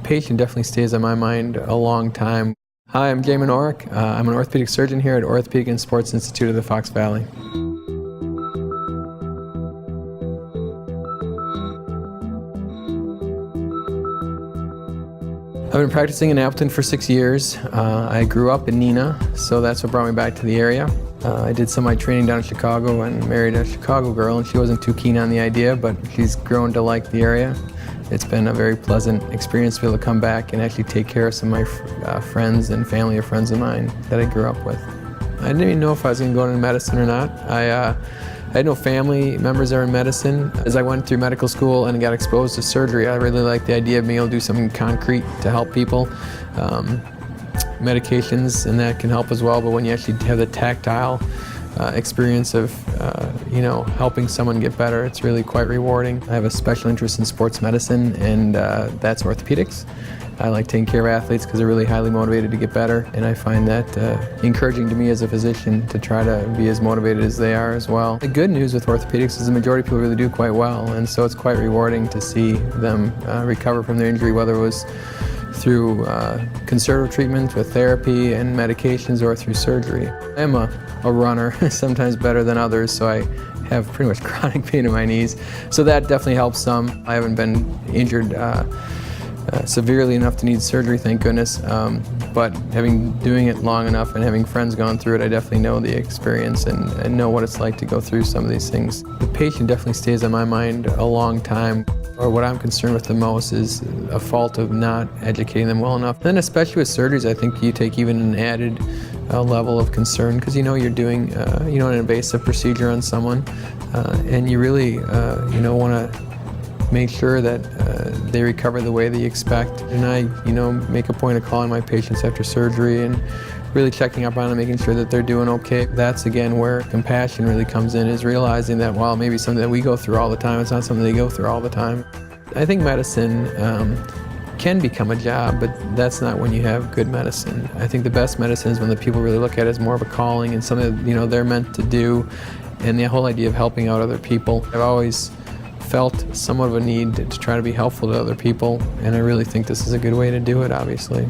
patient definitely stays on my mind a long time. Hi, I'm Minorik. I'm an orthopedic surgeon here at Orthopedic Sports Institute of the Fox Valley. I've been practicing in Appleton for 6 years. I grew up in Neenah, so that's what brought me back to the area. I did some of my training down in Chicago and married a Chicago girl, and she wasn't too keen on the idea, but she's grown to like the area. It's been a very pleasant experience to be able to come back and actually take care of some of my friends and family of friends of mine that I grew up with. I didn't even know if I was going to go into medicine or not. I had no family members that are in medicine. As I went through medical school and got exposed to surgery, I really liked the idea of being able to do something concrete to help people. Medications and that can help as well, but when you actually have the tactile experience of helping someone get better, it's really quite rewarding. I have a special interest in sports medicine, and that's orthopedics. I like taking care of athletes because they're really highly motivated to get better, and I find that encouraging to me as a physician to try to be as motivated as they are as well. The good news with orthopedics is the majority of people really do quite well, and so it's quite rewarding to see them recover from their injury, whether it was through conservative treatment with therapy and medications or through surgery. I am a runner, sometimes better than others, so I have pretty much chronic pain in my knees, so that definitely helps some. I haven't been injured severely enough to need surgery, thank goodness, but doing it long enough and having friends gone through it, I definitely know the experience and know what it's like to go through some of these things. The patient definitely stays on my mind a long time. Or what I'm concerned with the most is a fault of not educating them well enough. Then especially with surgeries, I think you take even an added level of concern because you're doing an invasive procedure on someone, and you really want to make sure that they recover the way that you expect. And I make a point of calling my patients after surgery and really checking up on them, making sure that they're doing okay. That's again where compassion really comes in, is realizing that while maybe something that we go through all the time, it's not something they go through all the time. I think medicine can become a job, but that's not when you have good medicine. I think the best medicine is when the people really look at it as more of a calling and something that they're meant to do, and the whole idea of helping out other people. I've always felt somewhat of a need to try to be helpful to other people, and I really think this is a good way to do it, obviously.